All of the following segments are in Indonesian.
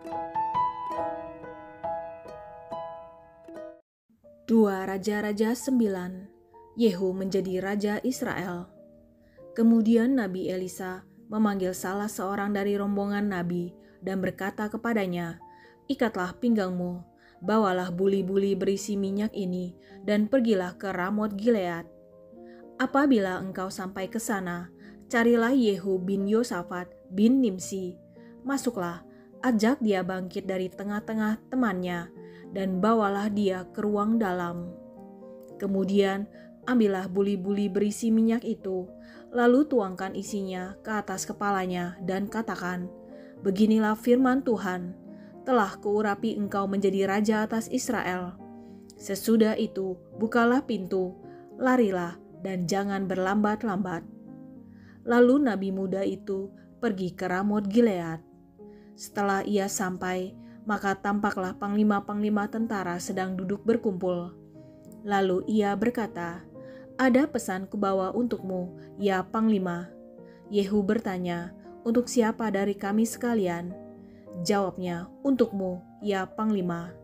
2 Raja-Raja 9. Yehu menjadi Raja Israel. Kemudian Nabi Elisa memanggil salah seorang dari rombongan Nabi dan berkata kepadanya, "Ikatlah pinggangmu, bawalah buli-buli berisi minyak ini dan pergilah ke Ramot Gilead. Apabila engkau sampai ke sana, carilah Yehu bin Yosafat bin Nimsi. Masuklah, ajak dia bangkit dari tengah-tengah temannya, dan bawalah dia ke ruang dalam. Kemudian ambillah buli-buli berisi minyak itu, lalu tuangkan isinya ke atas kepalanya dan katakan, beginilah firman Tuhan, telah kuurapi engkau menjadi raja atas Israel. Sesudah itu bukalah pintu, larilah dan jangan berlambat-lambat." Lalu nabi muda itu pergi ke Ramot Gilead. Setelah ia sampai, maka tampaklah panglima-panglima tentara sedang duduk berkumpul. Lalu ia berkata, "Ada pesan kubawa untukmu, ya panglima." Yehu bertanya, "Untuk siapa dari kami sekalian?" Jawabnya, "Untukmu, ya panglima."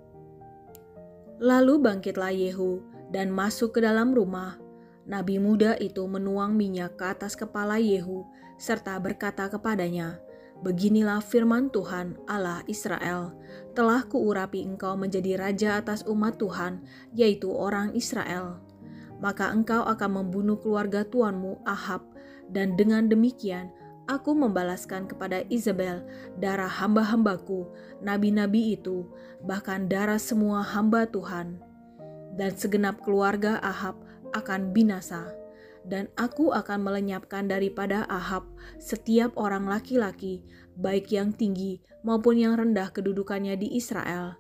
Lalu bangkitlah Yehu dan masuk ke dalam rumah. Nabi muda itu menuang minyak ke atas kepala Yehu serta berkata kepadanya, "Beginilah firman Tuhan Allah Israel, telah kuurapi engkau menjadi raja atas umat Tuhan, yaitu orang Israel. Maka engkau akan membunuh keluarga tuanmu Ahab, dan dengan demikian aku membalaskan kepada Izebel darah hamba-hambaku, nabi-nabi itu, bahkan darah semua hamba Tuhan. Dan segenap keluarga Ahab akan binasa. Dan aku akan melenyapkan daripada Ahab setiap orang laki-laki, baik yang tinggi maupun yang rendah kedudukannya di Israel.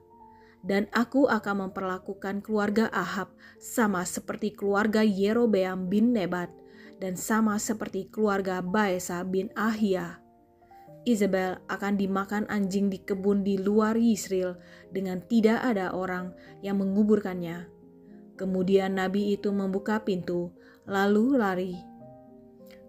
Dan aku akan memperlakukan keluarga Ahab sama seperti keluarga Yerobeam bin Nebat, dan sama seperti keluarga Baesa bin Ahia. Izebel akan dimakan anjing di kebun di luar Yisril dengan tidak ada orang yang menguburkannya." Kemudian nabi itu membuka pintu, lalu lari.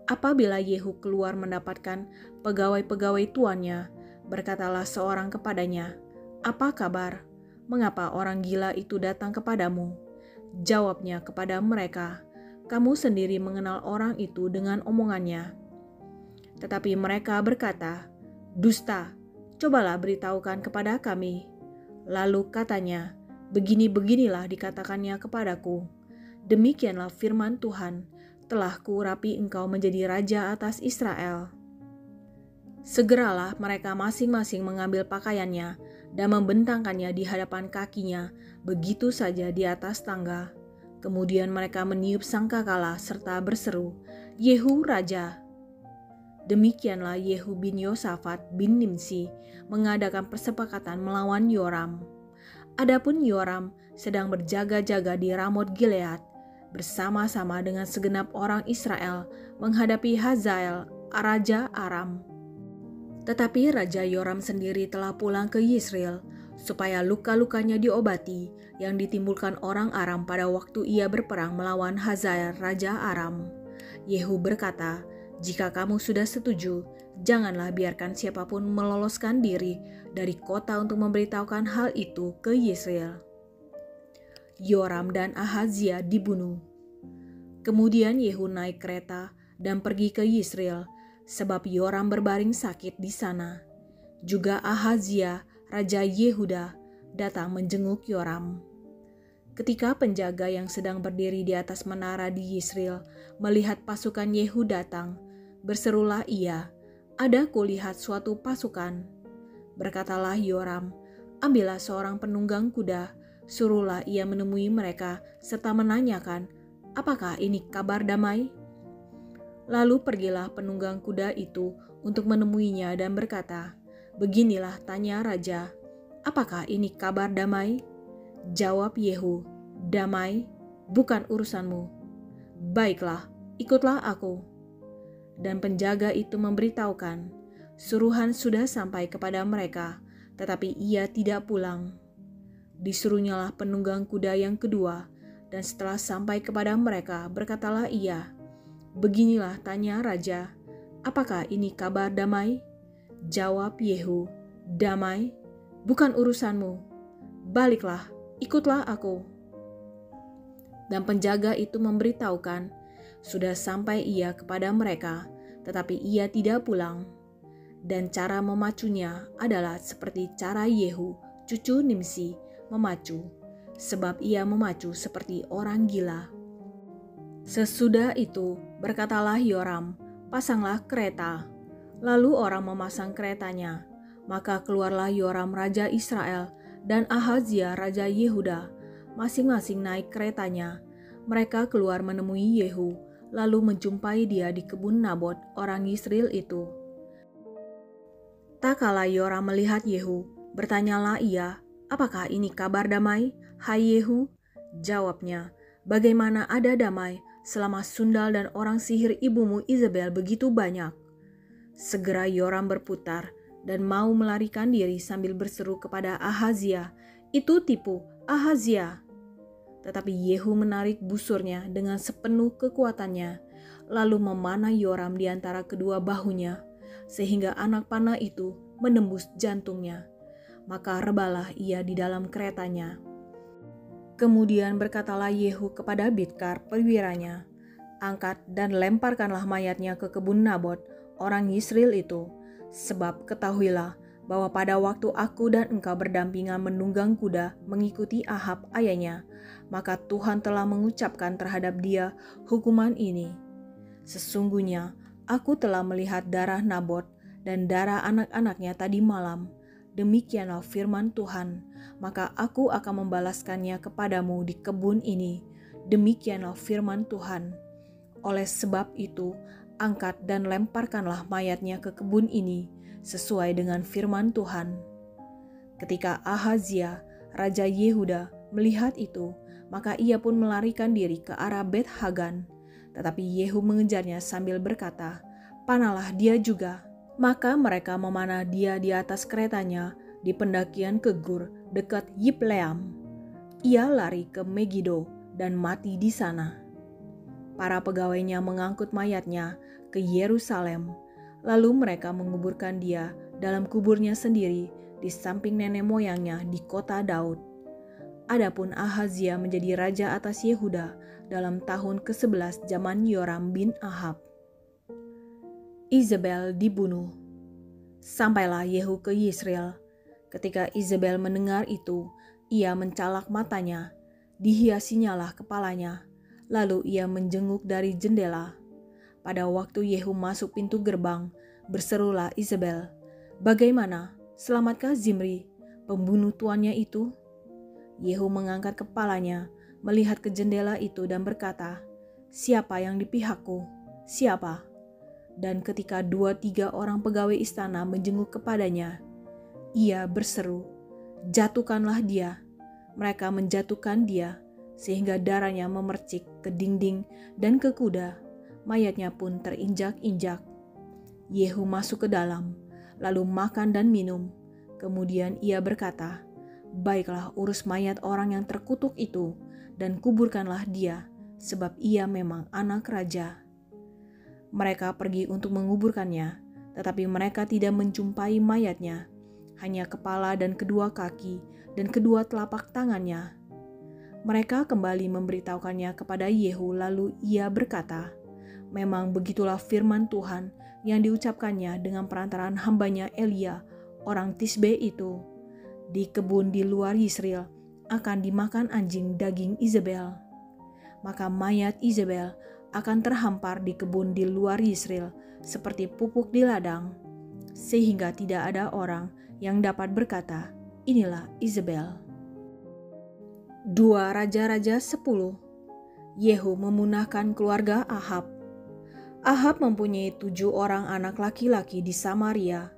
Apabila Yehu keluar mendapatkan pegawai-pegawai tuannya, berkatalah seorang kepadanya, "Apa kabar? Mengapa orang gila itu datang kepadamu?" Jawabnya kepada mereka, "Kamu sendiri mengenal orang itu dengan omongannya." Tetapi mereka berkata, "Dusta, cobalah beritahukan kepada kami." Lalu katanya, "Begini-beginilah dikatakannya kepadaku, demikianlah firman Tuhan, telah kuurapi engkau menjadi raja atas Israel." Segeralah mereka masing-masing mengambil pakaiannya dan membentangkannya di hadapan kakinya begitu saja di atas tangga. Kemudian mereka meniup sangkakala serta berseru, "Yehu raja." Demikianlah Yehu bin Yosafat bin Nimsi mengadakan persepakatan melawan Yoram. Adapun Yoram sedang berjaga-jaga di Ramot Gilead bersama-sama dengan segenap orang Israel menghadapi Hazael, raja Aram. Tetapi Raja Yoram sendiri telah pulang ke Yisrael supaya luka-lukanya diobati yang ditimbulkan orang Aram pada waktu ia berperang melawan Hazael, raja Aram. Yehu berkata, "Jika kamu sudah setuju, janganlah biarkan siapapun meloloskan diri dari kota untuk memberitahukan hal itu ke Yisrael." Yoram dan Ahazia dibunuh. Kemudian Yehu naik kereta dan pergi ke Yisrael, sebab Yoram berbaring sakit di sana. Juga Ahazia, raja Yehuda, datang menjenguk Yoram. Ketika penjaga yang sedang berdiri di atas menara di Yisrael melihat pasukan Yehu datang, berserulah ia, "Ada kulihat suatu pasukan." Berkatalah Yoram, "Ambillah seorang penunggang kuda, suruhlah ia menemui mereka serta menanyakan, apakah ini kabar damai?" Lalu pergilah penunggang kuda itu untuk menemuinya dan berkata, "Beginilah tanya raja, apakah ini kabar damai?" Jawab Yehu, "Damai, bukan urusanmu. Baiklah, ikutlah aku." Dan penjaga itu memberitahukan, suruhan sudah sampai kepada mereka, tetapi ia tidak pulang. Disuruhnyalah penunggang kuda yang kedua, dan setelah sampai kepada mereka, berkatalah ia, "Beginilah tanya raja, apakah ini kabar damai?" Jawab Yehu, "Damai, bukan urusanmu. Baliklah, ikutlah aku." Dan penjaga itu memberitahukan, sudah sampai ia kepada mereka, tetapi ia tidak pulang. Dan cara memacunya adalah seperti cara Yehu, cucu Nimsi, memacu, sebab ia memacu seperti orang gila. Sesudah itu berkatalah Yoram, "Pasanglah kereta." Lalu orang memasang keretanya. Maka keluarlah Yoram raja Israel dan Ahazia raja Yehuda, masing-masing naik keretanya. Mereka keluar menemui Yehu, lalu menjumpai dia di kebun Nabot orang Yisrael itu. Tak kala Yoram melihat Yehu, bertanyalah ia, "Apakah ini kabar damai, hai Yehu?" Jawabnya, "Bagaimana ada damai selama sundal dan orang sihir ibumu Izebel begitu banyak?" Segera Yoram berputar dan mau melarikan diri sambil berseru kepada Ahazia, "Itu tipu, Ahazia!" Tetapi Yehu menarik busurnya dengan sepenuh kekuatannya, lalu memanah Yoram di antara kedua bahunya, sehingga anak panah itu menembus jantungnya. Maka rebalah ia di dalam keretanya. Kemudian berkatalah Yehu kepada Bidkar perwiranya, "Angkat dan lemparkanlah mayatnya ke kebun Nabot orang Yisrael itu, sebab ketahuilah bahwa pada waktu aku dan engkau berdampingan menunggang kuda mengikuti Ahab ayahnya, maka Tuhan telah mengucapkan terhadap dia hukuman ini. Sesungguhnya aku telah melihat darah Nabot dan darah anak-anaknya tadi malam. Demikianlah firman Tuhan, maka aku akan membalaskannya kepadamu di kebun ini. Demikianlah firman Tuhan. Oleh sebab itu, angkat dan lemparkanlah mayatnya ke kebun ini, sesuai dengan firman Tuhan." Ketika Ahazia, raja Yehuda, melihat itu, maka ia pun melarikan diri ke arah Bet Hagan. Tetapi Yehu mengejarnya sambil berkata, "Panahlah dia juga." Maka mereka memanah dia di atas keretanya di pendakian ke Gur dekat Yipleam. Ia lari ke Megido dan mati di sana. Para pegawainya mengangkut mayatnya ke Yerusalem, lalu mereka menguburkan dia dalam kuburnya sendiri di samping nenek moyangnya di kota Daud. Adapun Ahazia menjadi raja atas Yehuda dalam tahun ke-11 zaman Yoram bin Ahab. Izebel dibunuh. Sampailah Yehu ke Yisrael. Ketika Izebel mendengar itu, ia mencalak matanya, dihiasinyalah kepalanya. Lalu ia menjenguk dari jendela. Pada waktu Yehu masuk pintu gerbang, berserulah Izebel, "Bagaimana? Selamatkah Zimri, pembunuh tuannya itu?" Yehu mengangkat kepalanya, melihat ke jendela itu dan berkata, "Siapa yang di pihakku? Siapa?" Dan ketika 2-3 orang pegawai istana menjenguk kepadanya, ia berseru, "Jatuhkanlah dia." Mereka menjatuhkan dia, sehingga darahnya memercik ke dinding dan ke kuda. Mayatnya pun terinjak-injak. Yehu masuk ke dalam, lalu makan dan minum. Kemudian ia berkata, "Baiklah, urus mayat orang yang terkutuk itu, dan kuburkanlah dia, sebab ia memang anak raja." Mereka pergi untuk menguburkannya, tetapi mereka tidak menjumpai mayatnya, hanya kepala dan kedua kaki dan kedua telapak tangannya. Mereka kembali memberitahukannya kepada Yehu, lalu ia berkata, "Memang begitulah firman Tuhan yang diucapkannya dengan perantaraan hambanya Elia, orang Tisbe itu. Di kebun di luar Yisrael akan dimakan anjing daging Izebel. Maka mayat Izebel akan terhampar di kebun di luar Yisrael seperti pupuk di ladang, sehingga tidak ada orang yang dapat berkata, 'Inilah Izebel.'" 2 Raja-Raja 10. Yehu memunahkan keluarga Ahab. Ahab mempunyai 7 orang anak laki-laki di Samaria.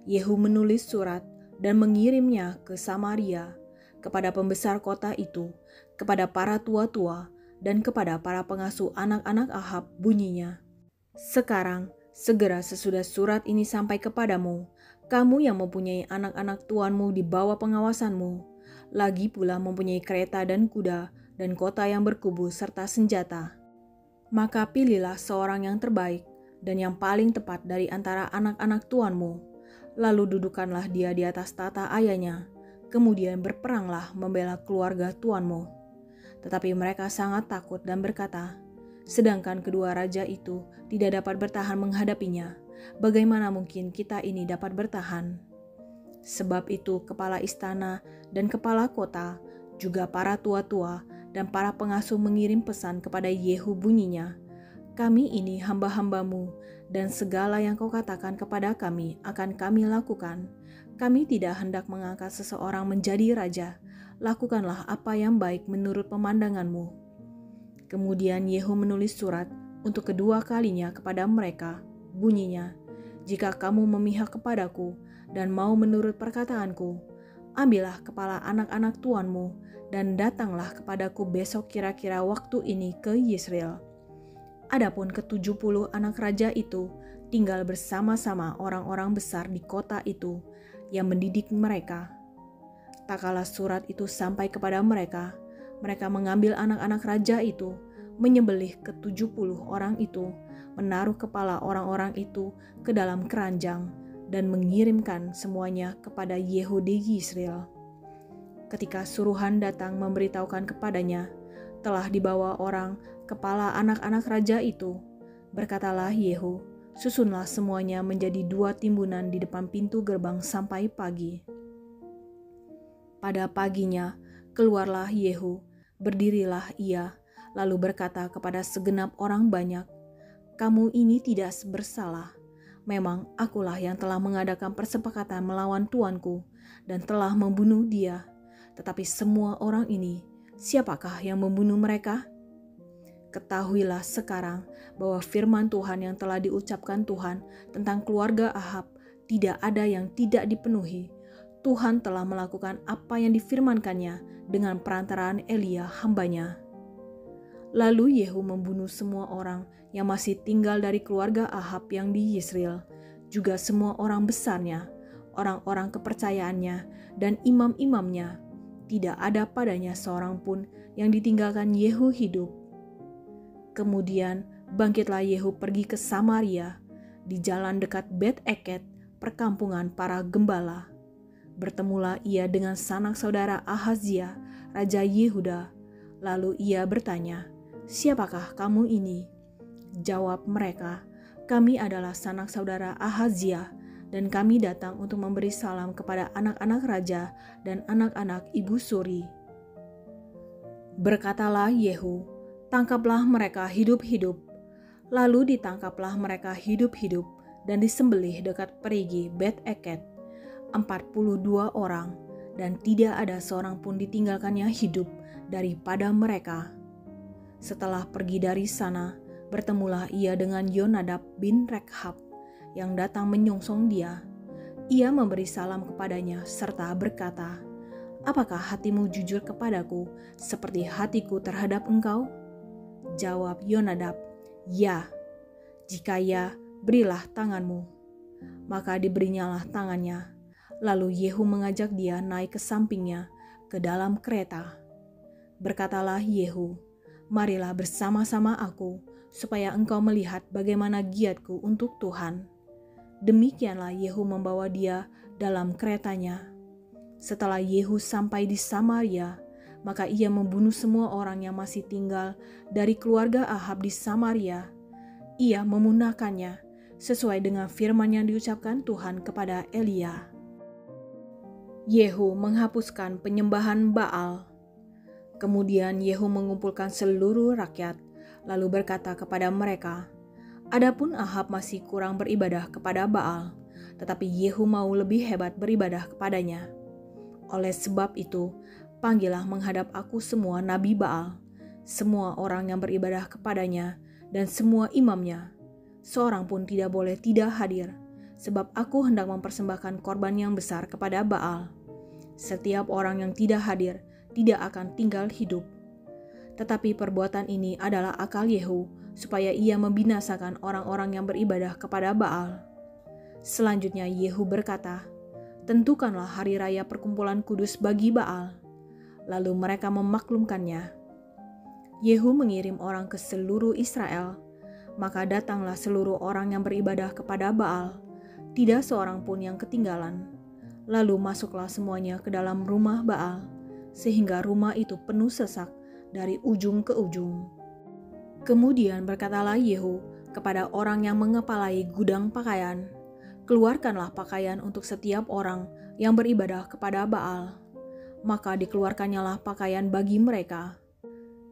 Yehu menulis surat dan mengirimnya ke Samaria, kepada pembesar kota itu, kepada para tua-tua, dan kepada para pengasuh anak-anak Ahab, bunyinya, "Sekarang, segera sesudah surat ini sampai kepadamu, kamu yang mempunyai anak-anak tuanmu di bawah pengawasanmu, lagi pula mempunyai kereta dan kuda dan kota yang berkubu serta senjata, maka pilihlah seorang yang terbaik dan yang paling tepat dari antara anak-anak tuanmu, Lalu dudukkanlah dia di atas tata ayahnya, kemudian berperanglah membela keluarga tuanmu. Tetapi mereka sangat takut dan berkata, sedangkan kedua raja itu tidak dapat bertahan menghadapinya, bagaimana mungkin kita ini dapat bertahan? Sebab itu kepala istana dan kepala kota, juga para tua-tua dan para pengasuh mengirim pesan kepada Yehu bunyinya, kami ini hamba-hambamu, dan segala yang kau katakan kepada kami akan kami lakukan. Kami tidak hendak mengangkat seseorang menjadi raja. Lakukanlah apa yang baik menurut pemandanganmu. Kemudian Yehu menulis surat untuk kedua kalinya kepada mereka. Bunyinya, jika kamu memihak kepadaku dan mau menurut perkataanku, ambillah kepala anak-anak tuanmu dan datanglah kepadaku besok kira-kira waktu ini ke Yisrael. Adapun ke-70 anak raja itu tinggal bersama-sama orang-orang besar di kota itu yang mendidik mereka. Tak kala surat itu sampai kepada mereka, mereka mengambil anak-anak raja itu, menyembelih ke-70 orang itu, menaruh kepala orang-orang itu ke dalam keranjang, dan mengirimkan semuanya kepada Yehudi Yisrael. Ketika suruhan datang memberitahukan kepadanya, telah dibawa orang kepala anak-anak raja itu, berkatalah Yehu, susunlah semuanya menjadi 2 timbunan di depan pintu gerbang sampai pagi. Pada paginya, keluarlah Yehu, berdirilah ia, lalu berkata kepada segenap orang banyak, kamu ini tidak bersalah. Memang akulah yang telah mengadakan persepakatan melawan tuanku dan telah membunuh dia. Tetapi semua orang ini, siapakah yang membunuh mereka? Ketahuilah sekarang bahwa firman Tuhan yang telah diucapkan Tuhan tentang keluarga Ahab tidak ada yang tidak dipenuhi. Tuhan telah melakukan apa yang difirmankannya dengan perantaraan Elia hambanya. Lalu Yehu membunuh semua orang yang masih tinggal dari keluarga Ahab yang di Yisrael, juga semua orang besarnya, orang-orang kepercayaannya, dan imam-imamnya. Tidak ada padanya seorang pun yang ditinggalkan Yehu hidup. Kemudian bangkitlah Yehu pergi ke Samaria, di jalan dekat Bet-Eket, perkampungan para gembala. Bertemulah ia dengan sanak saudara Ahazia, Raja Yehuda. Lalu ia bertanya, siapakah kamu ini? Jawab mereka, kami adalah sanak saudara Ahazia, dan kami datang untuk memberi salam kepada anak-anak raja dan anak-anak ibu suri. Berkatalah Yehu, tangkaplah mereka hidup-hidup. Lalu ditangkaplah mereka hidup-hidup dan disembelih dekat perigi Bet-Eket, 42 orang, dan tidak ada seorang pun ditinggalkannya hidup daripada mereka. Setelah pergi dari sana, bertemulah ia dengan Yonadab bin Rekhab yang datang menyongsong dia. Ia memberi salam kepadanya serta berkata, apakah hatimu jujur kepadaku seperti hatiku terhadap engkau? Jawab Yonadab, ya. Jika ya, berilah tanganmu. Maka diberinyalah tangannya. Lalu Yehu mengajak dia naik ke sampingnya ke dalam kereta. Berkatalah Yehu, marilah bersama-sama aku, supaya engkau melihat bagaimana giatku untuk Tuhan. Demikianlah Yehu membawa dia dalam keretanya. Setelah Yehu sampai di Samaria, maka ia membunuh semua orang yang masih tinggal dari keluarga Ahab di Samaria. Ia memunahkannya sesuai dengan firman yang diucapkan Tuhan kepada Elia. Yehu menghapuskan penyembahan Baal. Kemudian Yehu mengumpulkan seluruh rakyat, lalu berkata kepada mereka, adapun Ahab masih kurang beribadah kepada Baal, tetapi Yehu mau lebih hebat beribadah kepadanya. Oleh sebab itu, panggillah menghadap aku semua nabi Baal, semua orang yang beribadah kepadanya, dan semua imamnya. Seorang pun tidak boleh tidak hadir, sebab aku hendak mempersembahkan korban yang besar kepada Baal. Setiap orang yang tidak hadir tidak akan tinggal hidup. Tetapi perbuatan ini adalah akal Yehu, supaya ia membinasakan orang-orang yang beribadah kepada Baal. Selanjutnya Yehu berkata, tentukanlah hari raya perkumpulan kudus bagi Baal. Lalu mereka memaklumkannya. Yehu mengirim orang ke seluruh Israel, maka datanglah seluruh orang yang beribadah kepada Baal, tidak seorang pun yang ketinggalan. Lalu masuklah semuanya ke dalam rumah Baal, sehingga rumah itu penuh sesak dari ujung ke ujung. Kemudian berkatalah Yehu kepada orang yang mengepalai gudang pakaian, "Keluarkanlah pakaian untuk setiap orang yang beribadah kepada Baal." Maka dikeluarkannyalah pakaian bagi mereka.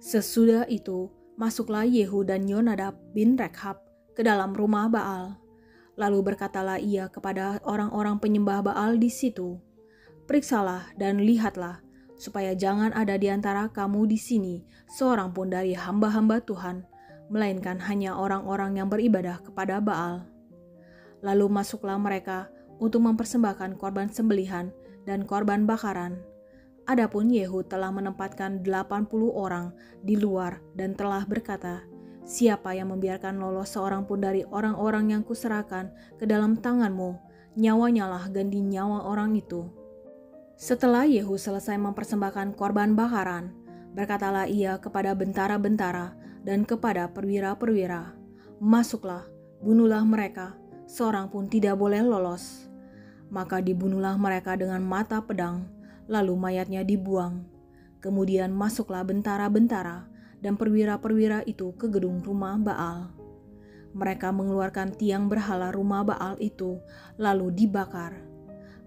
Sesudah itu masuklah Yehu dan Yonadab bin Rekhab ke dalam rumah Baal. Lalu berkatalah ia kepada orang-orang penyembah Baal di situ, "Periksalah dan lihatlah, supaya jangan ada di antara kamu di sini seorang pun dari hamba-hamba Tuhan, melainkan hanya orang-orang yang beribadah kepada Baal." Lalu masuklah mereka untuk mempersembahkan korban sembelihan dan korban bakaran. Adapun Yehu telah menempatkan 80 orang di luar dan telah berkata, "Siapa yang membiarkan lolos seorang pun dari orang-orang yang kuserahkan ke dalam tanganmu, nyawanya lah ganti nyawa orang itu." Setelah Yehu selesai mempersembahkan korban bakaran, berkatalah ia kepada bentara-bentara dan kepada perwira-perwira, "Masuklah, bunuhlah mereka, seorang pun tidak boleh lolos." Maka dibunuhlah mereka dengan mata pedang, lalu mayatnya dibuang. Kemudian masuklah bentara-bentara dan perwira-perwira itu ke gedung rumah Baal. Mereka mengeluarkan tiang berhala rumah Baal itu, lalu dibakar.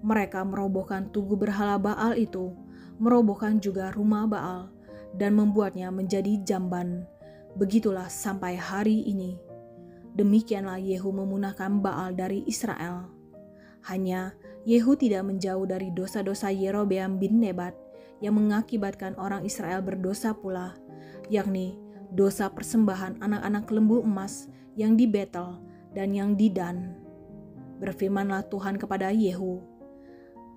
Mereka merobohkan tugu berhala Baal itu, merobohkan juga rumah Baal, dan membuatnya menjadi jamban. Begitulah sampai hari ini. Demikianlah Yehu memunahkan Baal dari Israel. Hanya Yehu tidak menjauh dari dosa-dosa Yerobeam bin Nebat yang mengakibatkan orang Israel berdosa pula, yakni dosa persembahan anak-anak lembu emas yang di Betel dan yang di Dan. Berfirmanlah Tuhan kepada Yehu,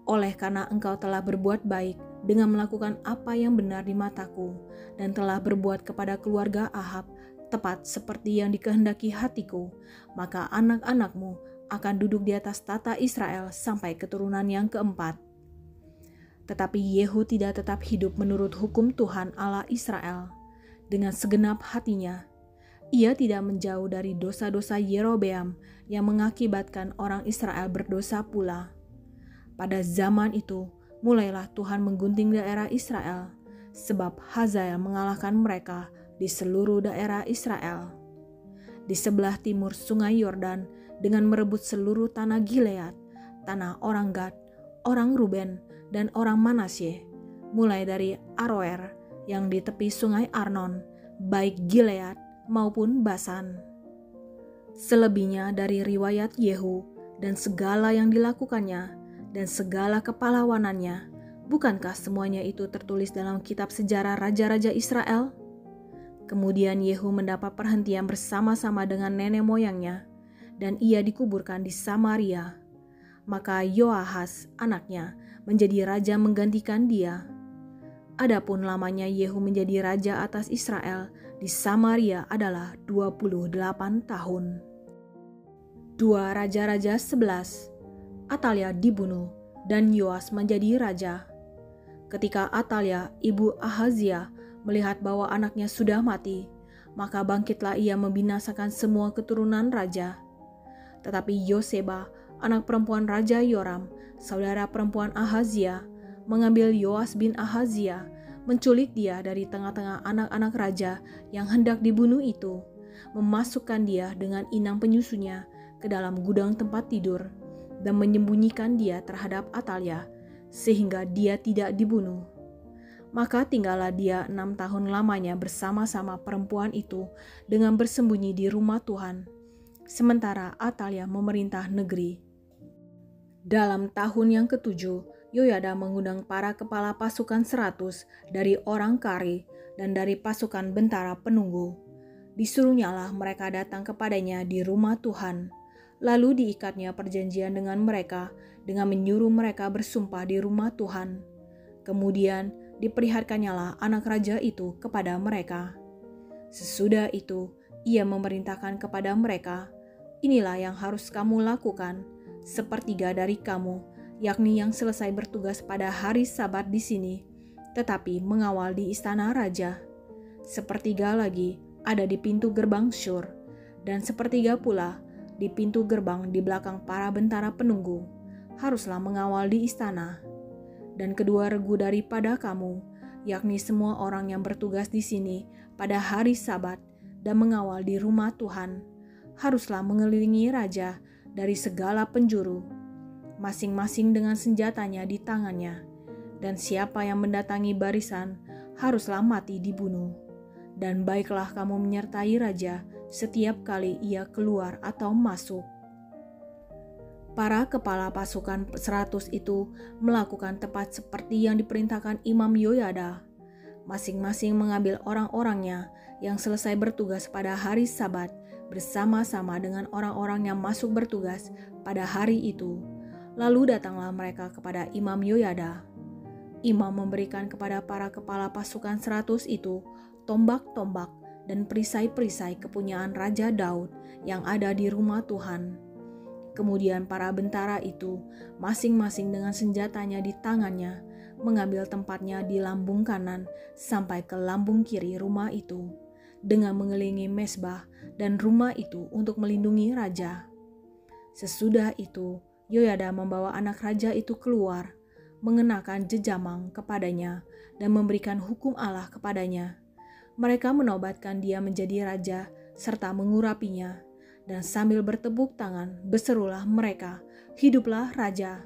"Oleh karena engkau telah berbuat baik dengan melakukan apa yang benar di mataku, dan telah berbuat kepada keluarga Ahab tepat seperti yang dikehendaki hatiku, maka anak-anakmu akan duduk di atas tata Israel sampai keturunan yang keempat." Tetapi Yehu tidak tetap hidup menurut hukum Tuhan Allah Israel. Dengan segenap hatinya, ia tidak menjauh dari dosa-dosa Yerobeam yang mengakibatkan orang Israel berdosa pula. Pada zaman itu, mulailah Tuhan menggunting daerah Israel, sebab Hazael mengalahkan mereka di seluruh daerah Israel. Di sebelah timur sungai Yordan, dengan merebut seluruh tanah Gilead, tanah orang Gad, orang Ruben, dan orang Manasye, mulai dari Aroer yang di tepi sungai Arnon, baik Gilead maupun Basan. Selebihnya dari riwayat Yehu dan segala yang dilakukannya dan segala kepahlawanannya, bukankah semuanya itu tertulis dalam kitab sejarah raja-raja Israel? Kemudian Yehu mendapat perhentian bersama-sama dengan nenek moyangnya, dan ia dikuburkan di Samaria. Maka Yoahas anaknya menjadi raja menggantikan dia. Adapun lamanya Yehu menjadi raja atas Israel di Samaria adalah 28 tahun. 2 Raja-Raja 11. Atalia dibunuh dan Yoas menjadi raja. Ketika Atalia, ibu Ahazia, melihat bahwa anaknya sudah mati, maka bangkitlah ia membinasakan semua keturunan raja. Tetapi Yoseba, anak perempuan Raja Yoram, saudara perempuan Ahazia, mengambil Yoas bin Ahazia, menculik dia dari tengah-tengah anak-anak raja yang hendak dibunuh itu, memasukkan dia dengan inang penyusunya ke dalam gudang tempat tidur, dan menyembunyikan dia terhadap Atalia, sehingga dia tidak dibunuh. Maka tinggallah dia 6 tahun lamanya bersama-sama perempuan itu dengan bersembunyi di rumah Tuhan, sementara Atalia memerintah negeri. Dalam tahun yang ke-7, Yoyada mengundang para kepala pasukan 100 dari orang Kari dan dari pasukan bentara penunggu. Disuruhnyalah mereka datang kepadanya di rumah Tuhan. Lalu diikatnya perjanjian dengan mereka dengan menyuruh mereka bersumpah di rumah Tuhan. Kemudian diperlihatkannyalah anak raja itu kepada mereka. Sesudah itu, ia memerintahkan kepada mereka, "Inilah yang harus kamu lakukan. Sepertiga dari kamu, yakni yang selesai bertugas pada hari Sabat di sini, tetapi mengawal di istana raja. Sepertiga lagi ada di pintu gerbang Syur, dan sepertiga pula di pintu gerbang di belakang para bentara penunggu, haruslah mengawal di istana. Dan kedua regu daripada kamu, yakni semua orang yang bertugas di sini pada hari Sabat dan mengawal di rumah Tuhan, haruslah mengelilingi raja dari segala penjuru, masing-masing dengan senjatanya di tangannya, dan siapa yang mendatangi barisan haruslah mati dibunuh. Dan baiklah kamu menyertai raja setiap kali ia keluar atau masuk. Para kepala pasukan 100 itu melakukan tepat seperti yang diperintahkan Imam Yoyada. Masing-masing mengambil orang-orangnya yang selesai bertugas pada hari Sabat bersama-sama dengan orang-orang yang masuk bertugas pada hari itu. Lalu datanglah mereka kepada Imam Yoyada. Imam memberikan kepada para kepala pasukan 100 itu tombak-tombak dan perisai-perisai kepunyaan Raja Daud yang ada di rumah Tuhan. Kemudian para bentara itu masing-masing dengan senjatanya di tangannya mengambil tempatnya di lambung kanan sampai ke lambung kiri rumah itu, dengan mengelilingi mezbah dan rumah itu untuk melindungi raja. Sesudah itu Yoyada membawa anak raja itu keluar, mengenakan jejamang kepadanya dan memberikan hukum Allah kepadanya. Mereka menobatkan dia menjadi raja serta mengurapinya, dan sambil bertepuk tangan berserulah mereka, "Hiduplah raja!"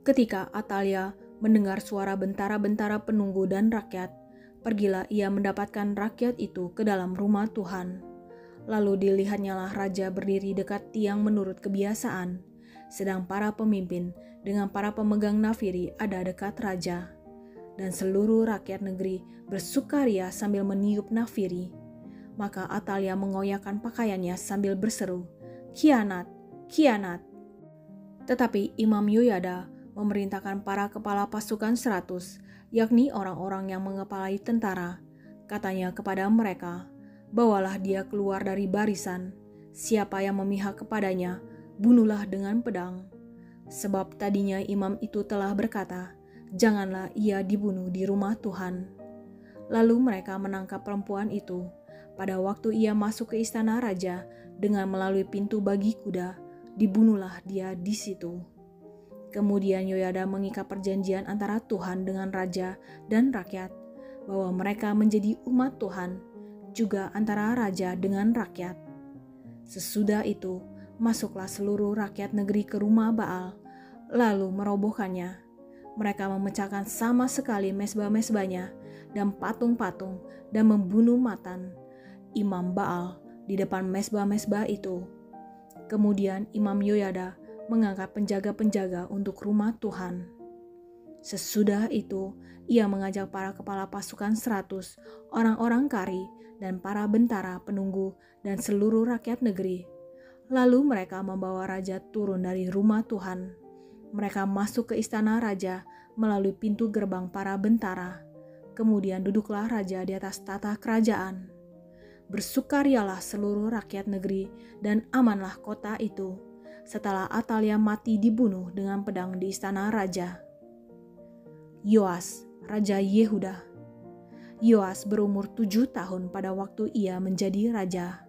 Ketika Atalia mendengar suara bentara-bentara penunggu dan rakyat, pergilah ia mendapatkan rakyat itu ke dalam rumah Tuhan. Lalu dilihatnyalah raja berdiri dekat tiang menurut kebiasaan, sedang para pemimpin dengan para pemegang nafiri ada dekat raja. Dan seluruh rakyat negeri bersukaria sambil meniup nafiri. Maka Atalia mengoyakkan pakaiannya sambil berseru, "Khianat, khianat!" Tetapi Imam Yoyada memerintahkan para kepala pasukan 100, yakni orang-orang yang mengepalai tentara. Katanya kepada mereka, "Bawalah dia keluar dari barisan. Siapa yang memihak kepadanya, bunuhlah dengan pedang." Sebab tadinya imam itu telah berkata, "Janganlah ia dibunuh di rumah Tuhan." Lalu mereka menangkap perempuan itu pada waktu ia masuk ke istana raja dengan melalui pintu bagi kuda, dibunuhlah dia di situ. Kemudian Yoyada mengikat perjanjian antara Tuhan dengan raja dan rakyat, bahwa mereka menjadi umat Tuhan, juga antara raja dengan rakyat. Sesudah itu, masuklah seluruh rakyat negeri ke rumah Baal, lalu merobohkannya. Mereka memecahkan sama sekali mezbah-mezbahnya dan patung-patung dan membunuh Matan, imam Baal, di depan mezbah-mezbah itu. Kemudian Imam Yoyada mengangkat penjaga-penjaga untuk rumah Tuhan. Sesudah itu, ia mengajak para kepala pasukan 100, orang-orang kari, dan para bentara penunggu dan seluruh rakyat negeri. Lalu mereka membawa raja turun dari rumah Tuhan. Mereka masuk ke istana raja melalui pintu gerbang para bentara. Kemudian duduklah raja di atas tata kerajaan. Bersukarialah seluruh rakyat negeri dan amanlah kota itu, setelah Atalia mati dibunuh dengan pedang di istana raja. Yoas, Raja Yehuda. Yoas berumur 7 tahun pada waktu ia menjadi raja.